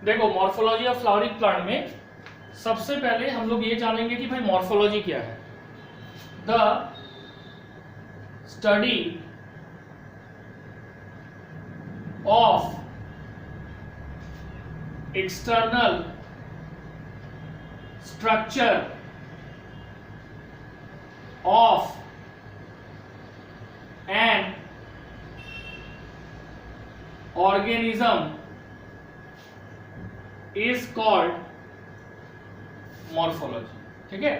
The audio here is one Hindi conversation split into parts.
देखो मॉर्फोलॉजी ऑफ फ्लावरिंग प्लांट में सबसे पहले हम लोग ये जानेंगे कि भाई मॉर्फोलॉजी क्या है। The study of external structure of an organism is called morphology. ठीक है,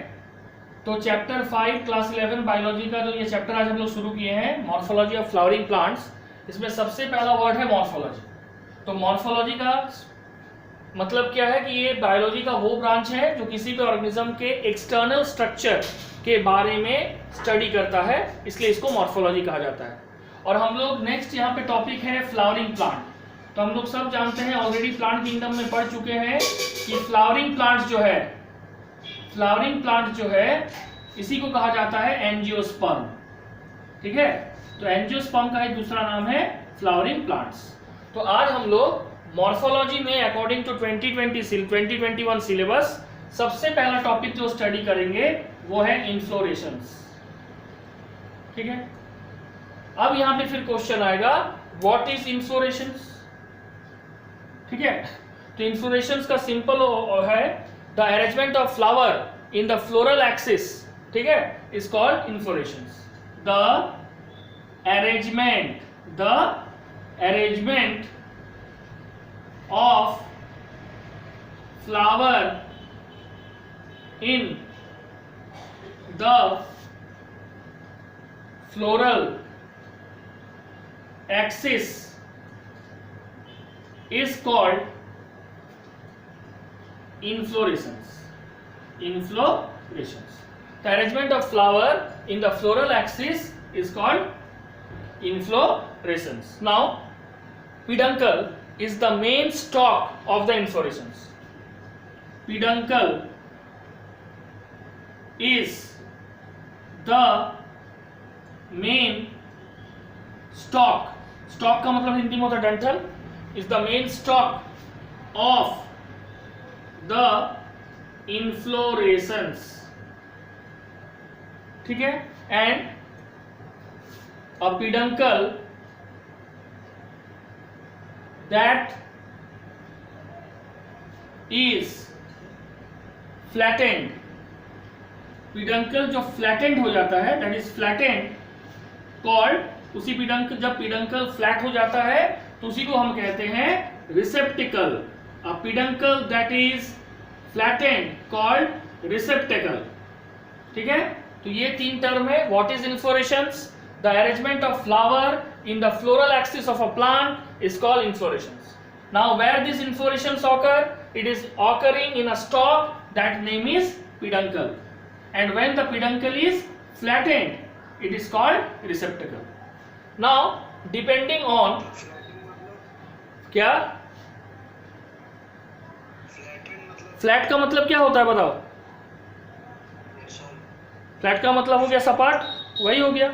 तो चैप्टर 5 क्लास 11 बायोलॉजी का जो ये चैप्टर आज हम लोग शुरू किए हैं मॉर्फोलॉजी ऑफ फ्लावरिंग प्लांट्स, इसमें सबसे पहला वर्ड है मॉर्फोलॉजी। तो मॉर्फोलॉजी का मतलब क्या है कि ये बायोलॉजी का वो ब्रांच है जो किसी भी ऑर्गेनिज्म के एक्सटर्नल स्ट्रक्चर के बारे में स्टडी करता है, इसलिए इसको मॉर्फोलॉजी कहा जाता है। और हम लोग नेक्स्ट यहाँ पे टॉपिक है फ्लावरिंग प्लांट। तो हम लोग सब जानते हैं, ऑलरेडी प्लांट किंगडम में पढ़ चुके हैं कि फ्लावरिंग प्लांट जो है इसी को कहा जाता है एंजियोस्पर्म। ठीक है, तो एंजियोस्पर्म का एक दूसरा नाम है फ्लावरिंग प्लांट्स। तो आज हम लोग मॉर्फोलॉजी में अकॉर्डिंग टू 2021 सिलेबस सबसे पहला टॉपिक जो स्टडी करेंगे वो है इन्फ्लोरेशंस। ठीक है, अब यहां पे फिर क्वेश्चन आएगा व्हाट इज इन्फ्लोरेशंस। ठीक है, तो इन्फ्लोरेशंस का सिंपल है the arrangement of flower in the floral axis. ठीक है, is called inflorescences. The arrangement of flower in the floral axis is called inflorescence. The arrangement of flower in the floral axis is called inflorescence. Now peduncle is the main stalk of the inflorescence. Peduncle is the main stalk. Stalk का मतलब हिंदी में होता है डंठल. Is the main stalk of the inflorescence. ठीक है, and a peduncle that is flattened, peduncle जो flattened हो जाता है, that is flattened called, उसी peduncle जब peduncle flat हो जाता है तो उसी को हम कहते हैं receptacle. A peduncle that is flattened called receptacle. ठीक है, तो ये तीन टर्म है. What is inflorescence? The arrangement of flower in the floral axis of a plant is called inflorescence. Now where this inflorescence occur? It is occurring in a stalk, that name is peduncle. And when the peduncle is flattened, it is called receptacle. Now depending on क्या फ्लैट का मतलब क्या होता है बताओ? फ्लैट का मतलब हो गया सपाट, वही हो गया.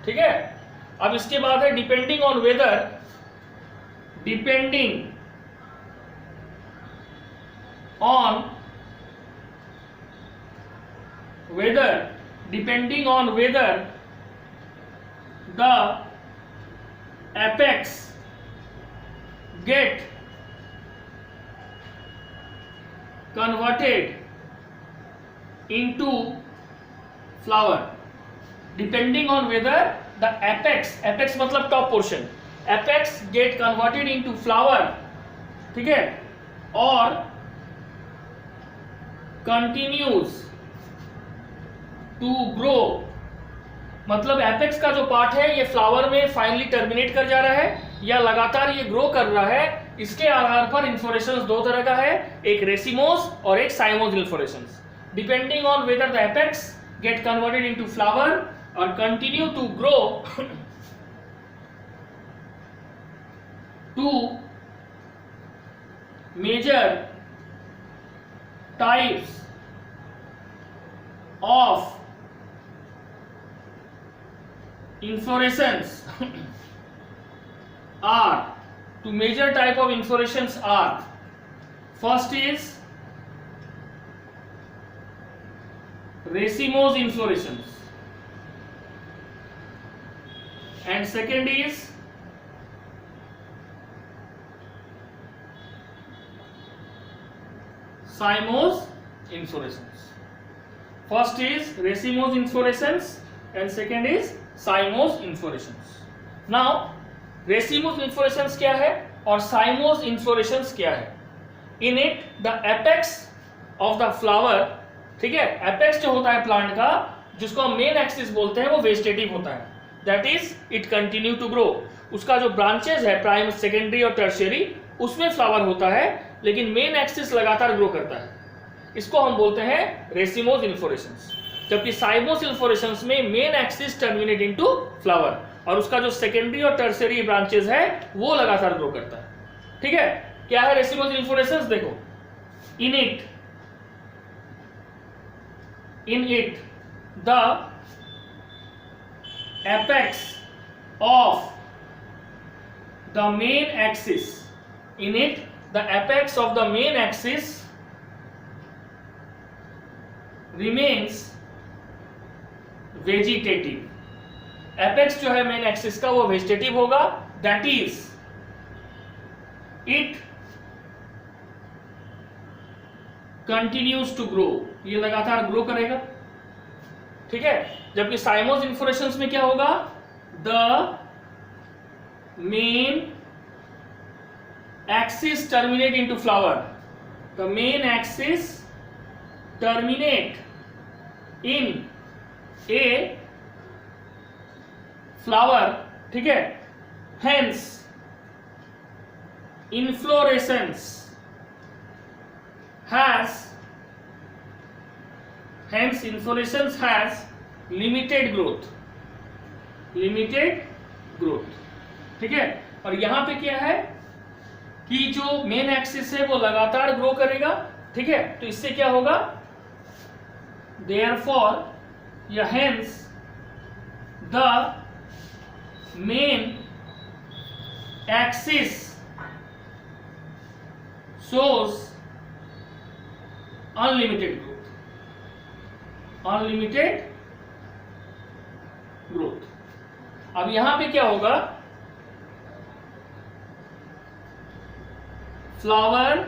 ठीक है, अब इसके बाद है depending on whether the apex get converted into flower. Depending on whether the apex मतलब top portion, apex get converted into flower. ठीक है, और continues to grow, मतलब apex का जो पार्ट है ये फ्लावर में फाइनली टर्मिनेट कर जा रहा है या लगातार ये ग्रो कर रहा है. इसके आधार पर इन्फ्लोरेशंस दो तरह का है, एक रेसिमोस और एक cymose inflorescences. Depending on whether the apex get converted into flower or continue to grow two major types of inflorescence are, two major type of inflorescence are first is racemose inflorescence and second is cymose inflorescence. First is racemose inflorescence and second is cymose inflorescence. Now racemose inflorescence क्या है और cymose inflorescence क्या है? In it the apex of the flower, ठीक है, एपेक्स जो होता है प्लांट का, जिसको हम मेन एक्सिस बोलते हैं, वो वेजिटेटिव होता है, that is it continue to grow. उसका जो ब्रांचेस है प्राइम सेकेंडरी और टर्शियरी, उसमें फ्लावर होता है, लेकिन मेन एक्सिस लगातार ग्रो करता है। इसको हम बोलते हैं रेसिमोस इन्फ्लोरेसेंस। जबकि साइमोस इन्फ्लोरेसेंस में main axis terminate into flower और उसका जो सेकेंडरी और टर्शियरी ब्रांचेस है वो लगातार ग्रो करता है। ठीक है, क्या है रेसिमोस इन्फ्लोरेसेंस? देखो, in it the apex of the main axis, in it the apex of the main axis remains vegetative. apex जो है मेन एक्सिस का वो वेजिटेटिव होगा, that is it continues to grow, ये लगातार ग्रो करेगा। ठीक है, जबकि साइमोस इन्फ्लोरेसेंस में क्या होगा? The main axis terminate into flower, the main axis terminate in a flower. ठीक है, hence inflorescence hence inflorescence has limited growth, ठीक है। और यहां पे क्या है कि जो मेन एक्सिस है वो लगातार ग्रो करेगा। ठीक है, तो इससे क्या होगा? therefore या hence the main axis shows unlimited growth। अब यहां पे क्या होगा? Flower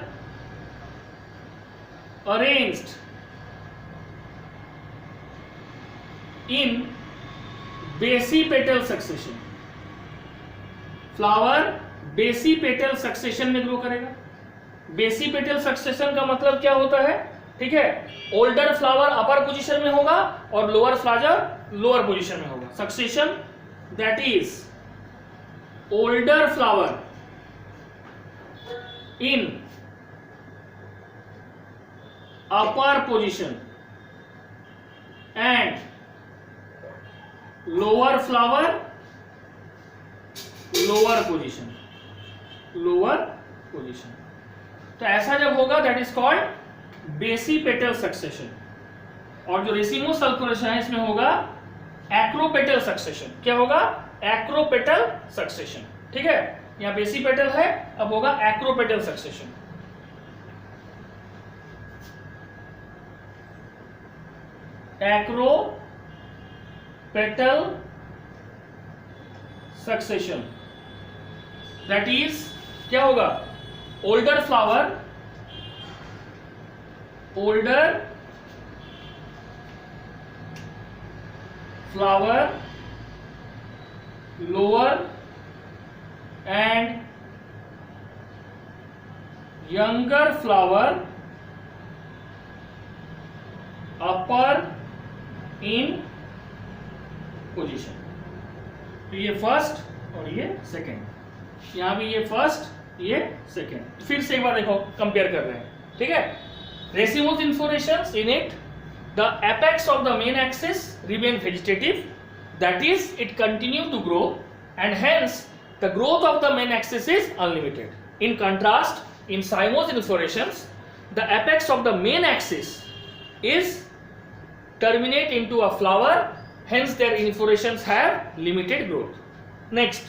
arranged in basipetal succession, flower basipetal succession में ग्रो करेगा। बेसिपेटल सक्सेशन का मतलब क्या होता है? ठीक है, ओल्डर फ्लावर अपर पोजीशन में होगा और लोअर फ्लावर लोअर पोजीशन में होगा। Succession that is older flower in upper position and lower flower lower position. तो ऐसा जब होगा that is called basipetal succession. और जो रेसिमोस सल्फोरेशन है इसमें होगा एक्रोपेटल सक्सेशन। क्या होगा? Acropetal succession. ठीक है, यहां बेसिपेटल है, अब होगा acropetal succession. Acropetal succession that is क्या होगा? Older flower lower and younger flower upper in position। तो ये फर्स्ट और ये सेकेंड, यहां भी ये फर्स्ट ये सेकेंड। फिर से एक बार देखो, कंपेयर कर रहे हैं। ठीक है, racemose inflorescence, in it the apex of the main axis remain vegetative, that is it continue to grow and hence the growth of the main axis is unlimited. In contrast, in cymose inflorescence the apex of the main axis is terminate into a flower, hence their inflorescence have limited growth. Next,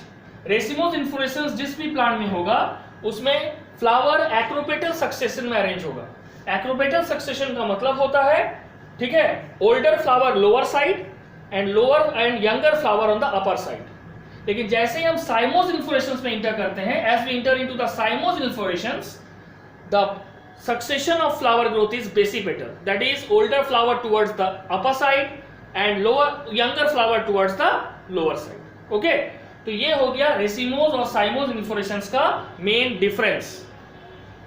racemose inflorescence जिस भी प्लांट में होगा उसमें फ्लावर एक्रोपेटल सक्सेशन में अरेंज होगा। एक्रोपेटल सक्सेशन का मतलब होता है, ठीक है, older flower lower side and lower and younger flower on the upper side. लेकिन जैसे ही हम साइमोस इन्फ्लोरेशंस में इंटर करते हैं, as we enter into the cymose inflorescences, the succession of flower growth is basipetal, that is older flower towards the upper side and younger flower towards the lower side. Okay, तो ये हो गया रेसिमोस और साइमोस इन्फ्लोरेशंस का मेन डिफरेंस।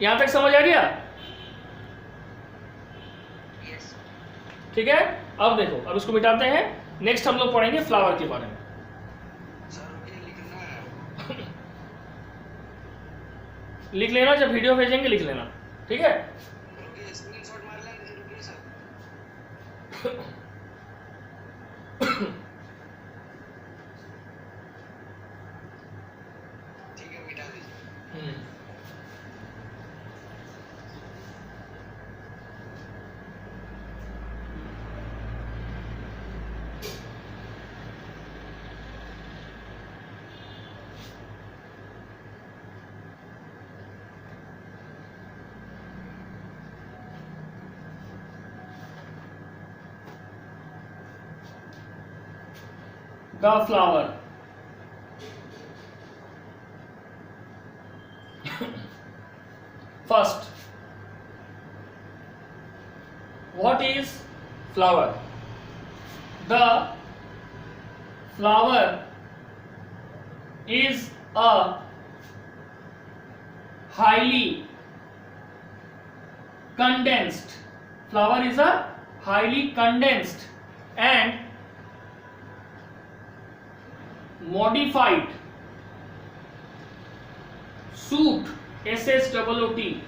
यहां तक समझ आ गया? yes. ठीक है, अब देखो, अब इसको मिटाते हैं। नेक्स्ट हम लोग पढ़ेंगे फ्लावर के बारे में। लिख लेना, जब वीडियो भेजेंगे लिख लेना, ठीक है? स्क्रीनशॉट मार लेंगे, रुकिए सर। ठीक है, मिटा दीजिए। The flower. First, what is flower? The flower is a highly condensed. Flower is a highly condensed and modified suit, SSOOT,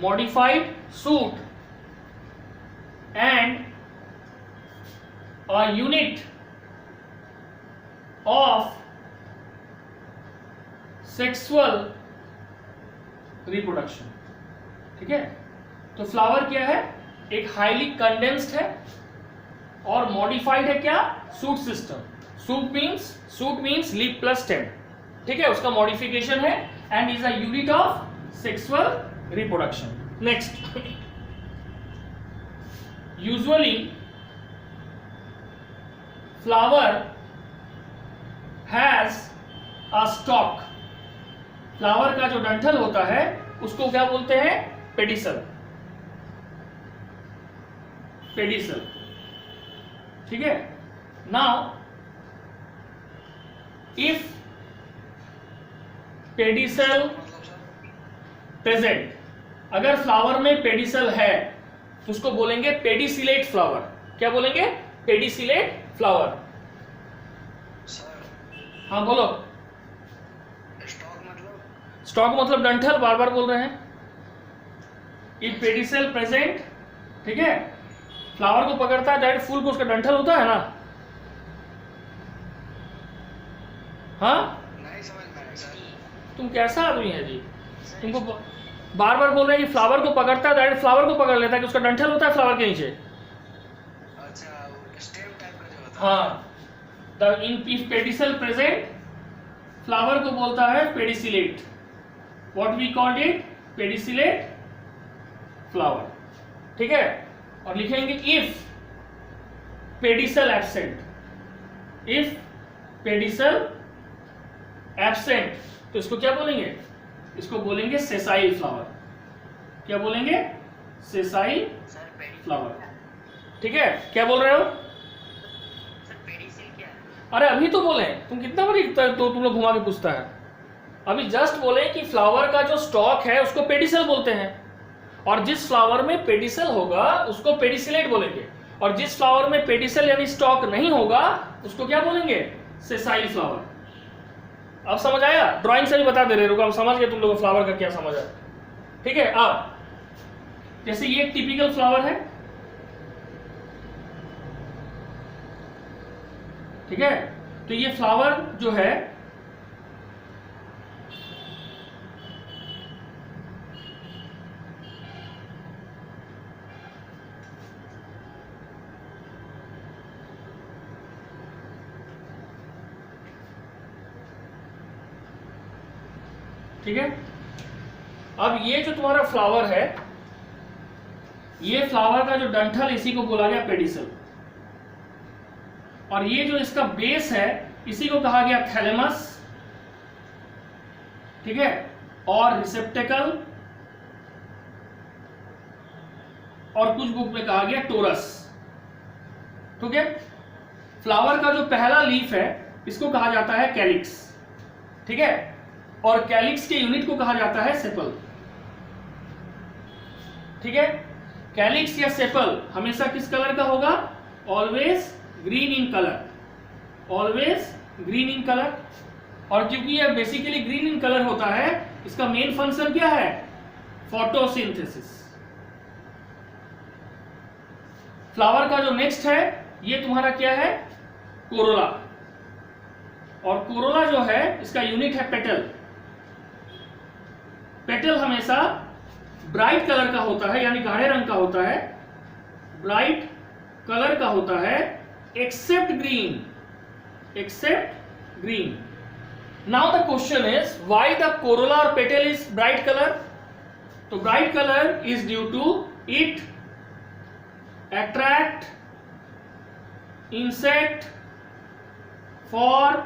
modified suit, and a unit of sexual reproduction। ठीक है, तो फ्लावर क्या है? एक हाईली कंडेंस्ड है और मॉडिफाइड है क्या? Shoot system. Suit means leaf plus stem, ठीक है, उसका मॉडिफिकेशन है and is a unit of sexual reproduction. Next, usually flower has a stock. Flower का जो डंठल होता है उसको क्या बोलते हैं? पेडिसल। पेडिसल, ठीक है। नाउ if पेडिसल प्रेजेंट, अगर फ्लावर में पेडिसल है तो उसको बोलेंगे पेडिसिलेट फ्लावर। क्या बोलेंगे? Pedicellate flower. हाँ बोलो। स्टॉक मतलब डंठल, बार बार बोल रहे हैं। इफ पेडिसल प्रेजेंट, ठीक है, फ्लावर को पकड़ता है डायरेक्ट, फूल को उसका डंठल होता है ना। हाँ, नहीं समझ में आया सर। तुम कैसा आदमी है जी? तुमको बार बार बोल रहे हैं कि फ्लावर को पकड़ता है, डायरेक्ट फ्लावर को पकड़ लेता है कि उसका डंठल होता है फ्लावर के नीचे। अच्छा, वो स्टेम टाइप का जो होता है। हाँ, the if pedicel present, flower को बोलता है pedicellate. What we called it? Pedicellate flower, ठीक है। और लिखेंगे if pedicel absent. If pedicel absent, तो इसको क्या बोलेंगे? इसको बोलेंगे सेसाइल फ्लावर। क्या बोलेंगे? सेसाइल फ्लावर, ठीक है। क्या बोल रहे हो? सर पेडिसिल क्या है? अरे अभी तो बोले, तुम कितना बड़ी तो तुम लोग घुमा के पूछता है। अभी जस्ट बोले कि फ्लावर का जो स्टॉक है उसको पेडिसल बोलते हैं, और जिस फ्लावर में पेडिसल होगा उसको पेडिसिलेट बोलेंगे, और जिस फ्लावर में पेडिसल यानी स्टॉक नहीं होगा उसको क्या बोलेंगे? Sessile flower. अब समझ आया? ड्राइंग से भी बता दे रहे, रुको, हम समझ गए तुम लोगों को फ्लावर का क्या समझ आया, ठीक है। अब जैसे ये एक टिपिकल फ्लावर है, ठीक है, तो ये फ्लावर जो है ठीक है, अब ये जो तुम्हारा फ्लावर है, ये फ्लावर का जो डंठल, इसी को बोला गया पेडिसल, और ये जो इसका बेस है इसी को कहा गया थैलेमस, ठीक है, और रिसेप्टेकल, और कुछ बुक में कहा गया टोरस, ठीक है। फ्लावर का जो पहला लीफ है इसको कहा जाता है कैलिक्स, ठीक है, और कैलिक्स के यूनिट को कहा जाता है सेपल, ठीक है। कैलिक्स या सेपल हमेशा किस कलर का होगा? Always green in colour, always green in colour. और क्योंकि यह बेसिकली ग्रीन इन कलर होता है, इसका मेन फंक्शन क्या है? फोटोसिंथेसिस। फ्लावर का जो नेक्स्ट है ये तुम्हारा क्या है? कोरोला, और कोरोला जो है इसका यूनिट है पेटल। पेटल हमेशा ब्राइट कलर का होता है, यानी गाढ़े रंग का होता है, ब्राइट कलर का होता है, except green, except green. Now the question is why the corolla और पेटल इज ब्राइट कलर? तो bright colour is due to it attract insect for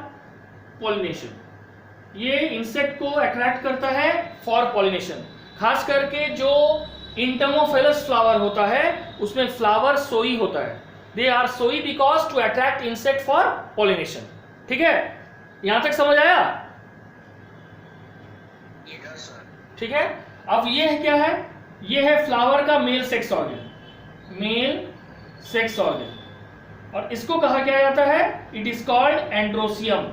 pollination. ये इंसेक्ट को अट्रैक्ट करता है फॉर पॉलिनेशन। खास करके जो इंटमोफेलस फ्लावर होता है उसमें फ्लावर सोई होता है, they are showy because to attract insect for pollination, ठीक है। यहां तक समझ आया? ठीक है। अब ये है क्या है? ये है फ्लावर का male sex organ, male sex organ, और इसको कहा क्या जाता है? It is called androecium,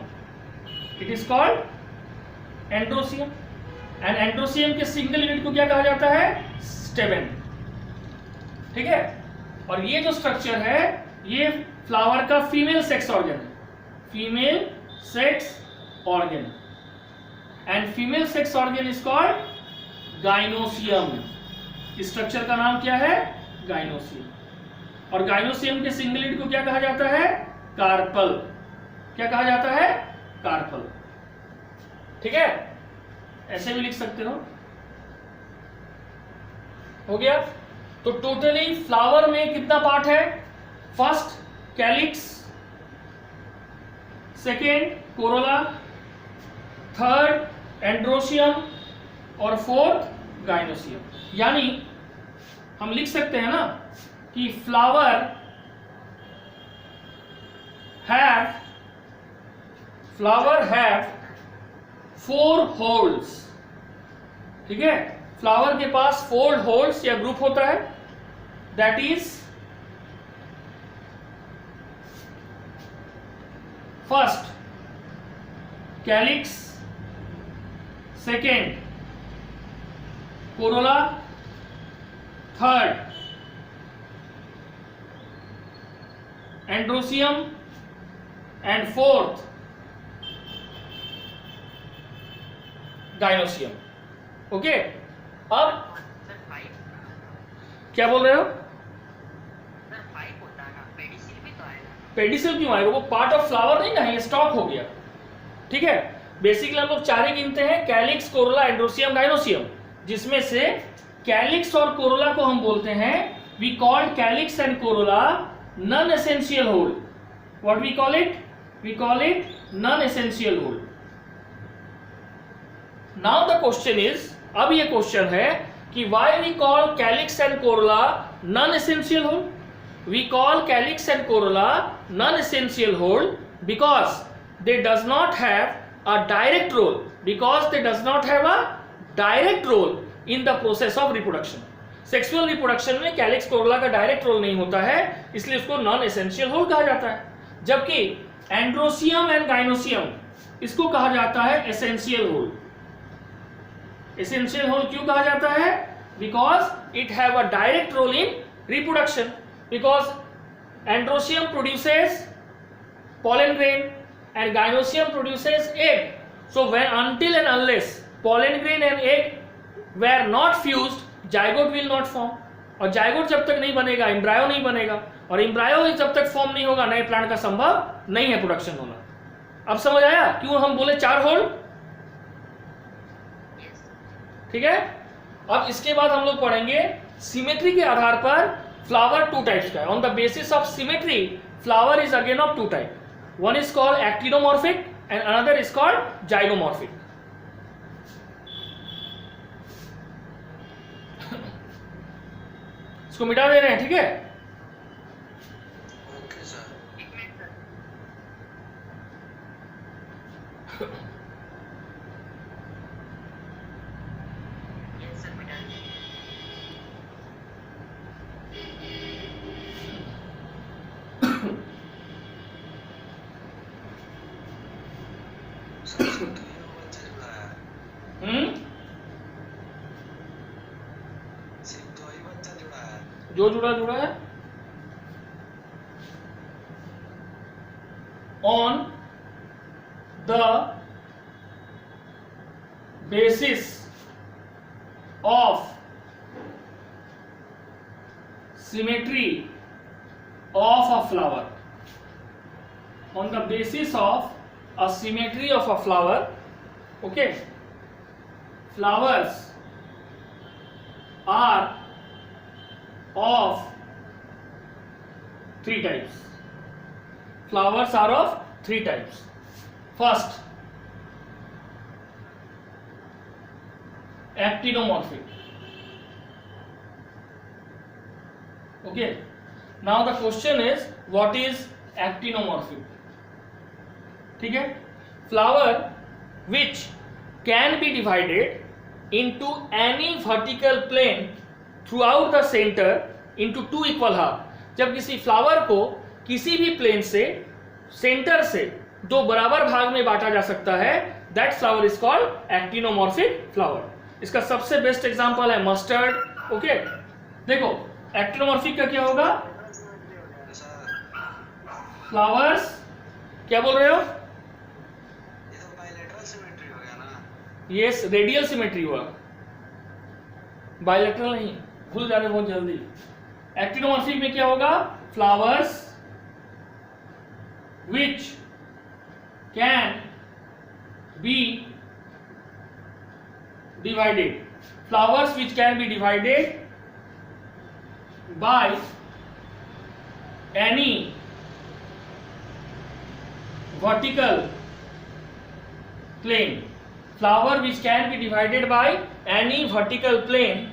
it is called androecium. And androecium के सिंगल यूनिट को क्या कहा जाता है? स्टेमेन, ठीक है। और ये जो स्ट्रक्चर है ये फ्लावर का फीमेल सेक्स ऑर्गन है, female sex organ, and female sex organ is called gynoecium. इस स्ट्रक्चर का नाम क्या है? गाइनोसियम। और गाइनोसियम के सिंगल यूनिट को क्या कहा जाता है? कार्पल। क्या कहा जाता है? कार्पल, ठीक है। ऐसे भी लिख सकते हो गया। तो टोटली फ्लावर में कितना पार्ट है? First calyx, second Corolla, third androecium, और फोर्थ गाइनोसियम। यानी हम लिख सकते हैं ना कि फ्लावर हैव 4 होल्स, ठीक है। फ्लावर के पास 4 होल्स या ग्रुप होता है, that is first calyx, second Corolla, third androecium, and fourth gynoecium, okay. अब क्या बोल रहे हो? पेडिसिल क्यों आएगा? वो पार्ट ऑफ फ्लावर नहीं ना है, ये स्टॉक हो गया, ठीक है। बेसिकली हम लोग 4 ही गिनते हैं, कैलिक्स, कोरोला, एंड्रोसियम, गाइनोसियम, जिसमें से कैलिक्स और कोरोला को हम बोलते हैं, we called calyx and corolla non essential whorl. What we call it? We call it non essential whorl. Now the question is, अब ये क्वेश्चन है कि why we call calyx and corolla non essential whorl? We call calyx and corolla non-essential whole because they does not have a direct role, because they does not have a direct role in the process of reproduction. Sexual reproduction में calyx corolla का direct role नहीं होता है, इसलिए उसको non-essential whole कहा जाता है। जबकि androsium and gynosium इसको कहा जाता है essential whole। essential whole क्यों कहा जाता है? Because it have a direct role in reproduction. Because androsium produces pollen grain and gynosium produces egg. So when until and unless pollen grain and egg were not fused, zygote will not form. और जायगोट जब तक नहीं बनेगा एम्ब्रायो नहीं बनेगा, और एम्ब्रायो जब तक फॉर्म नहीं होगा नए प्लांट का संभव नहीं है प्रोडक्शन होना। अब समझ आया क्यों हम बोले 4 होल? ठीक है। अब इसके बाद हम लोग पढ़ेंगे सिमेट्री के आधार पर फ्लावर टू टाइप्स का है। On the basis of symmetry flower is again of two type, one is called actinomorphic and another is called zygomorphic. इसको मिटा दे रहे हैं, ठीक है। Okay sir. सर इसमें तो ये बच्चा जुड़ा है, सिर्फ दो ही बच्चा जुड़ा है। जो जुड़ा है on the basis of symmetry of a flower, on the basis of a symmetry of a flower, okay, flowers are of three types. Flowers are of three types. First, actinomorphic. Okay. Now the question is, what is actinomorphic? ठीक है. Flower which can be divided into any vertical plane throughout the center into two equal half. जब किसी फ्लावर को किसी भी प्लेन से सेंटर से दो बराबर भाग में बांटा जा सकता है, that flower is called actinomorphic flower. इसका सबसे बेस्ट एग्जांपल है मस्टर्ड। ओके, देखो एक्टिनोमॉर्फिक का क्या होगा, फ्लावर्स क्या बोल रहे हो, ये तो बाइलेटरल सिमेट्री हो गया ना। यस, रेडियल सिमेट्री हुआ, बायलैटरल नहीं, भूल जा रहे बहुत जल्दी। एक्टिनोमॉर्फिक में क्या होगा, flowers which can be divided, flowers which can be divided by any vertical plane, flower which can be divided by any vertical plane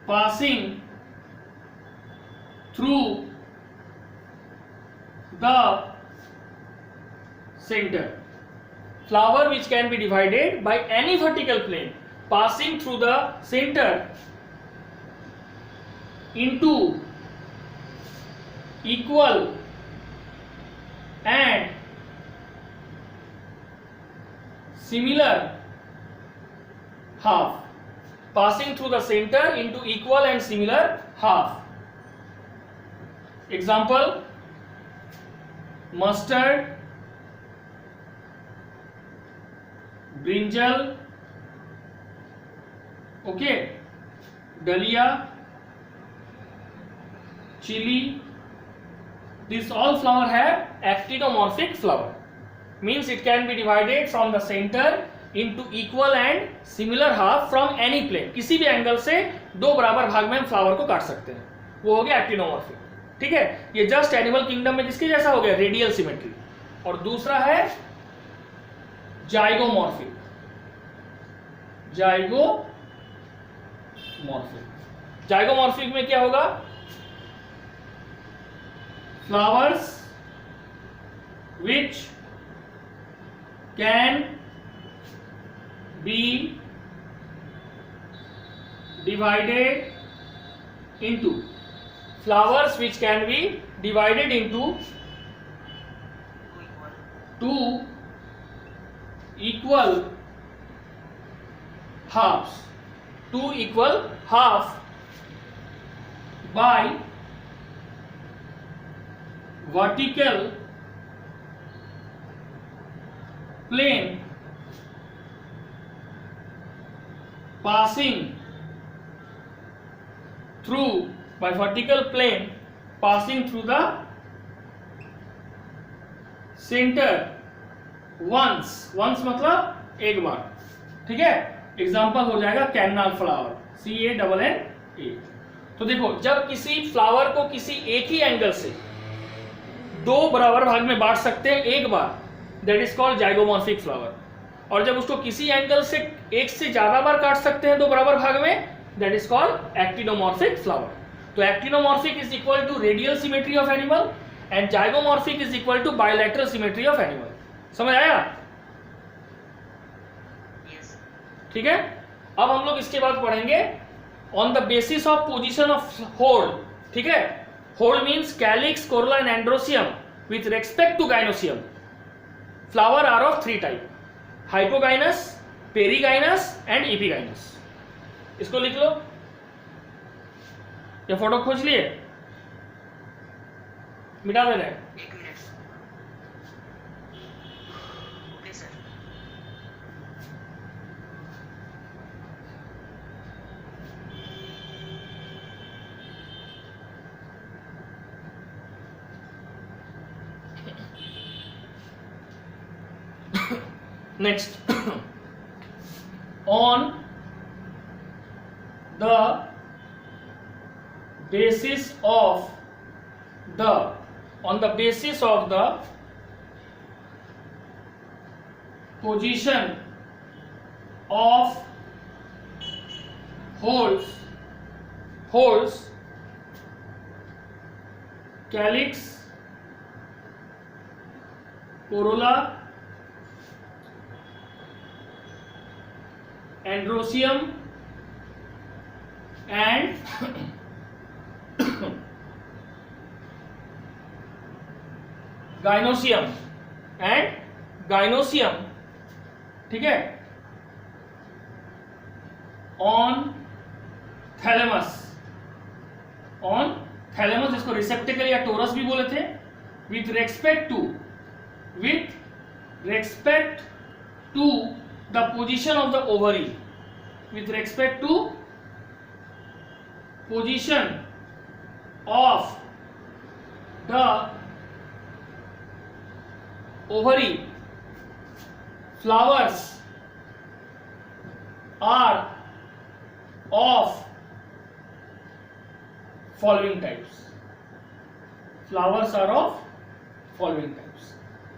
passing through the center. Flower which can be divided by any vertical plane passing through the center into equal and similar half, passing through the center into equal and similar half. Example, mustard, brinjal, okay, dahlia, chilli, this all flower have actinomorphic flower, means it can be divided from the centre into equal and similar half from any plane. किसी भी एंगल से दो बराबर भाग में हम फ्लावर को काट सकते हैं, वो हो गया एक्टिनोमॉर्फिक। ठीक है, ये जस्ट एनिमल किंगडम में जिसके जैसा हो गया रेडियल सिमेट्री। और दूसरा है जाइगोमॉर्फिक। जाइगोमॉर्फिक में क्या होगा, flowers which can be divided into, flowers which can be divided into two equal halves, two equal half by vertical plane passing through, by vertical plane passing through the center once मतलब एक बार। ठीक है, एग्जाम्पल हो जाएगा कैनाल फ्लावर, CANNA। तो देखो, जब किसी फ्लावर को किसी एक ही एंगल से दो बराबर भाग में बांट सकते हैं एक बार, that is called zygomorphic flower. और जब उसको किसी एंगल से एक से ज्यादा बार काट सकते हैं दो बराबर भाग में, that is called actinomorphic flower. तो actinomorphic is equal to radial symmetry of animal and zygomorphic is equal to bilateral symmetry of animal. समझ आया? यस। ठीक है, अब हम लोग इसके बाद पढ़ेंगे on the basis of position of whorl. ठीक है, whorl means calyx, corolla and androecium with respect to gynoecium. Flower are of 3 type, hypogynous, perigynous and epigynous. इसको लिख लो या फोटो खोज लिए, मिटा दे रहे हैं। 1 minute. Okay sir. Next, on the basis of the position of holes, calyx, corolla, androecium and gynoecium ठीक है, ऑन थैलेमस, इसको रिसेप्टिकल या टोरस भी बोले थे, with respect to the position of the ovary, with respect to position of the ovary, flowers are of following types.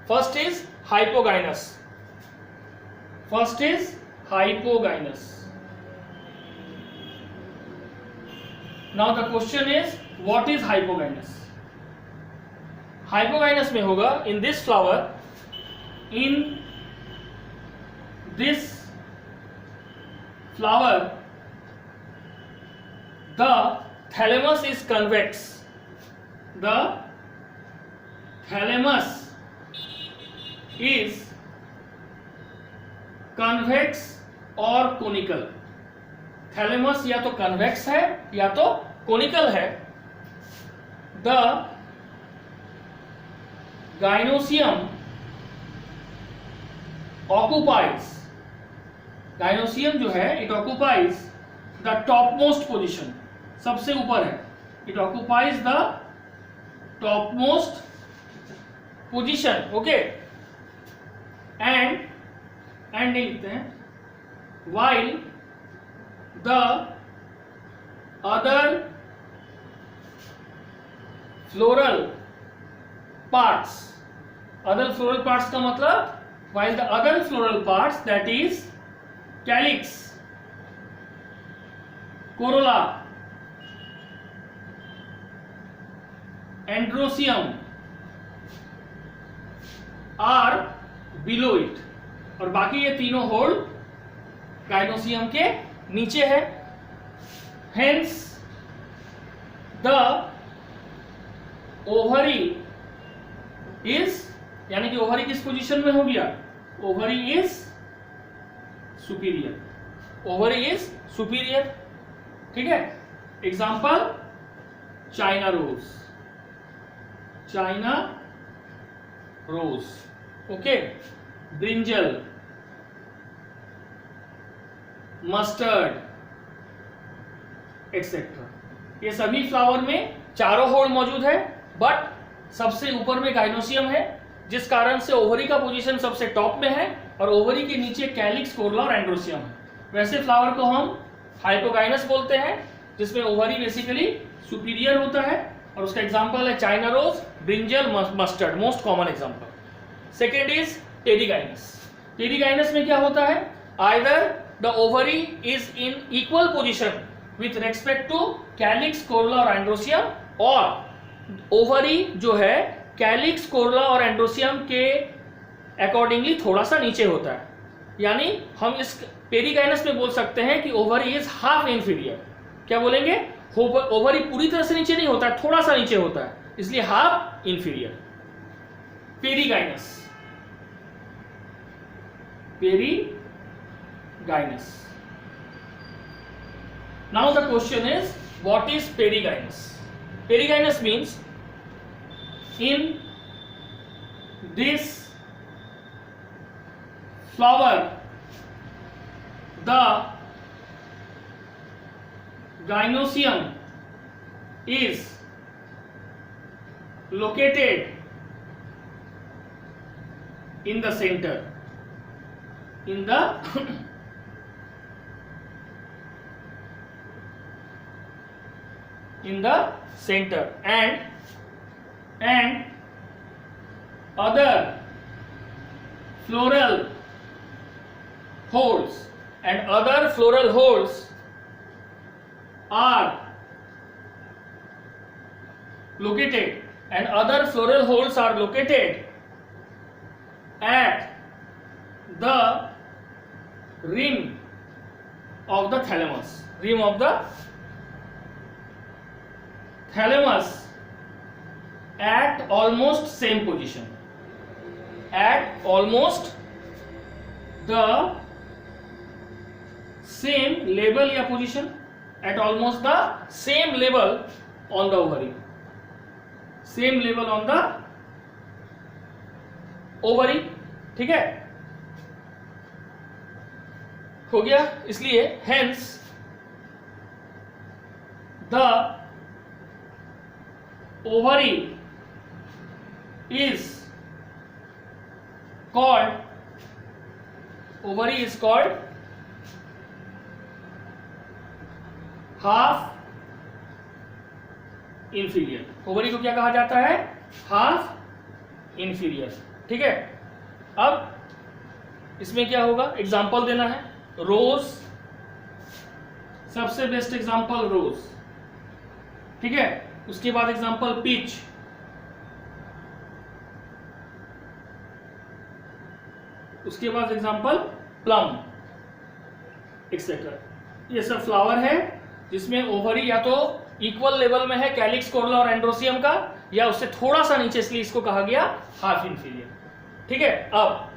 First is hypogynous. Now the question is, what is hypogynous? Hypogynous में होगा, in this flower, the thalamus is convex. The thalamus is convex और कोनिकल। थैलेमस या तो कन्वेक्स है या तो कोनिकल है। द गाइनोसियम ऑक्युपाइज, गाइनोसियम जो है, it occupies the top most position, सबसे ऊपर है। It occupies the top most position, okay. And लिखते हैं, while the other floral parts का मतलब, while the other floral parts, that is calyx, corolla, androsium are below it, और बाकी ये तीनों होल गाइनोसियम के नीचे है। हेंस द ओवरी इज, यानी कि ओवरी किस पोजीशन में हो गया? ओवरी इज सुपीरियर, ठीक है। Example, China rose, okay, brinjal, mustard etcetera. ये सभी फ्लावर में चारों होल मौजूद है, बट सबसे ऊपर में गाइनोसियम है, जिस कारण से ओवरी का पोजीशन सबसे टॉप में है और ओवरी के नीचे कैलिक्स, कोरोला और एंड्रोसियम है। वैसे फ्लावर को हम हाइपोगाइनस बोलते हैं, जिसमें ओवरी बेसिकली सुपीरियर होता है, और उसका एग्जांपल है China rose, brinjal, mustard, most common example. Second is perigynous. Perigynous में क्या होता है, either the ovary is in equal position with respect to calyx, corolla और एंड्रोसियम, और ओवरी जो है कैलिक्स, कोरोला और एंड्रोसियम के अकॉर्डिंगली थोड़ा सा नीचे होता है। यानी हम इस पेरिगाइनस में बोल सकते हैं कि ओवरी इज हाफ इंफीरियर। क्या बोलेंगे, ओवरी पूरी तरह से नीचे नहीं होता है, थोड़ा सा नीचे होता है, इसलिए half inferior. Perigynous, perigynous. Now the question is what is perigynous? Perigynous means in this flower the gynosium is located in the center, in the in the center, and other floral holes are located at the rim of the thalamus, at almost same position, at almost the same level या position, at almost the same level on the ovary, same level on the ovary। ठीक है, हो गया। इसलिए hence the ovary is called half inferior। Ovary को क्या कहा जाता है, हाफ इंफीरियर। ठीक है, अब इसमें क्या होगा, एग्जांपल देना है। रोज, सबसे बेस्ट एग्जांपल रोज। ठीक है, उसके बाद एग्जांपल पीच, उसके बाद एग्जांपल प्लम, एक्सेट्रा। ये सब फ्लावर है जिसमें ओवरी या तो इक्वल लेवल में है कैलिक्स, कोरोला और एंड्रोसियम का, या उससे थोड़ा सा नीचे, इसलिए इसको कहा गया हाफ इंफीरियर। ठीक है, अब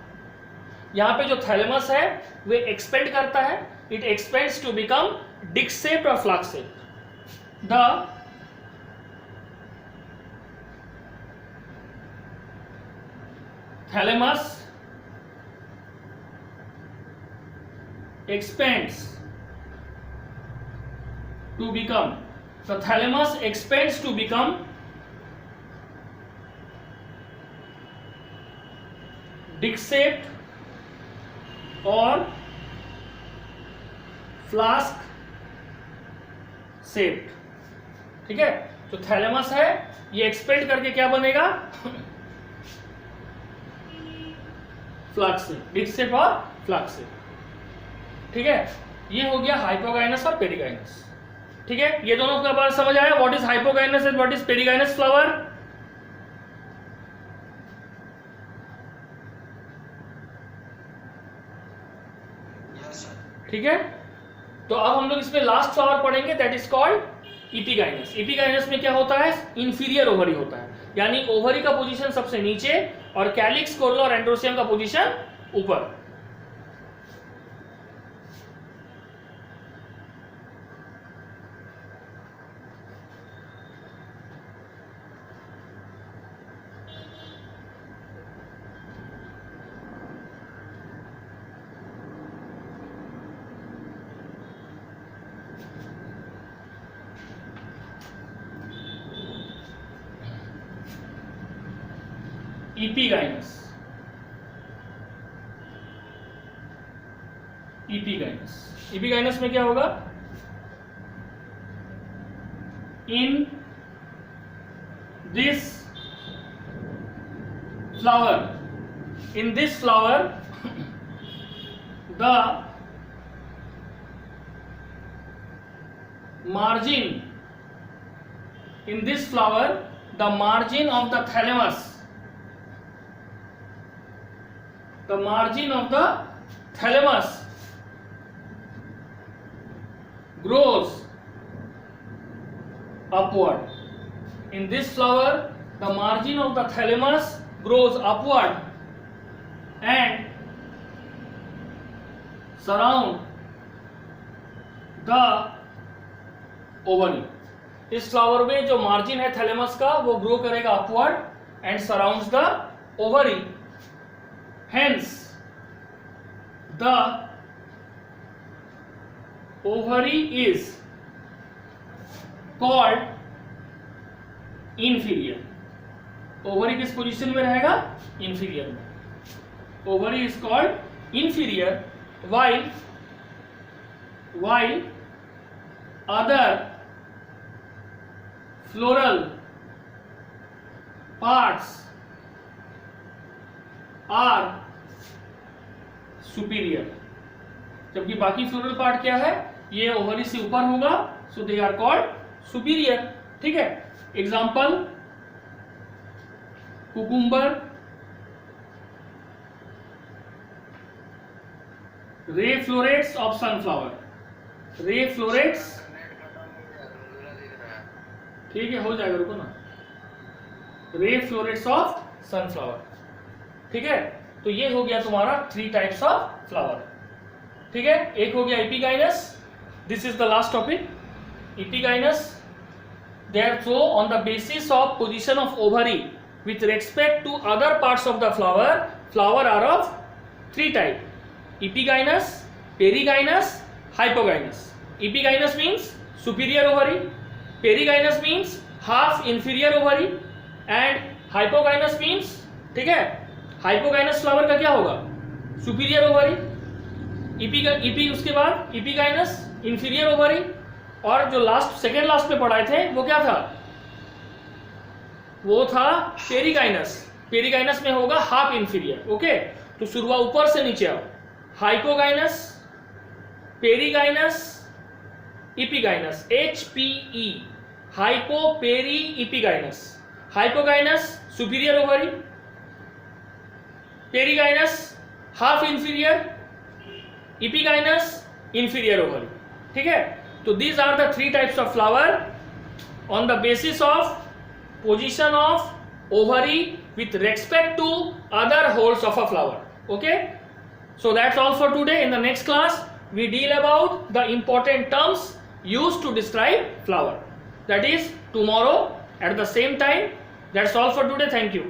यहां पे जो थैलेमस है वे एक्सपेंड करता है, it expands to become disc shaped और flask shaped. The thalamus expands to become disc shaped और फ्लास्क शेप्ड। ठीक है, तो थैलेमस है, ये एक्सपेंड करके क्या बनेगा, फ्लास्क शेप, डिस्क शेप और फ्लास्क शेप। ठीक है, ये हो गया हाइपोगाइनस और पेरिगाइनस। ठीक है, ये दोनों का बात समझ आया, what is hypogynous and what is perigynous flower. ठीक है, तो अब हम लोग इसमें लास्ट फ्लावर पढ़ेंगे, that is called epigynous. Epigynous में क्या होता है, इंफीरियर ओवरी होता है, यानी ओवरी का पोजीशन सबसे नीचे और कैलिक्स, कोरोला और एंड्रोसियम का पोजीशन ऊपर। Epigainous. इपिगाइनस में क्या होगा? In this flower the margin of the thalamus grows upward. In this flower, the margin of the thalamus grows upward and surround the ovary. इस फ्लावर में जो मार्जिन है थैलेमस का वो ग्रो करेगा upward and surrounds the ovary. Hence the ovary is called inferior. Ovary किस पोजीशन में रहेगा? इंफीरियर में. Ovary is called inferior while other floral parts are superior. जबकि बाकी फ्लोरल पार्ट क्या है? ये ओवरी से ऊपर होगा, सो दे आर कॉल्ड सुपीरियर. ठीक है. Example cucumber, ray florets of sunflower. Ray florets, ठीक है हो जाएगा, रुको ना. Ray florets of sunflower. ठीक है. तो ये हो गया तुम्हारा 3 टाइप्स ऑफ फ्लावर. ठीक है. एक हो गया epigynous. This is the last topic. Epigynous, therefore on the basis of position of ovary with respect to other parts of the flower are of 3 type: epigynous, perigynous, hypogynous. Epigynous means superior ovary, perigynous means half inferior ovary and hypogynous means, ठीक है, hypogynous फ्लावर का क्या होगा? Superior ovary. इपी उसके बाद इपिगाइनस, इंफीरियर ओवरी. और जो सेकेंड लास्ट में पढ़ाए थे वो क्या था? वो था पेरिगाइनस. पेरिगाइनस में होगा हाफ इंफीरियर. ओके. तो शुरुआत ऊपर से नीचे आओ. Hypogynous, perigynous, epigynous. HPE, hypo peri epigynous. Hypogynous superior ovary, perigynous half inferior, epigynous inferior ovary. ठीक है. तो these are the 3 types of flower on the basis of position of ovary with respect to other holes of a flower. Okay, so that's all for today. In the next class we deal about the important terms used to describe flower. That is tomorrow at the same time. That's all for today. Thank you.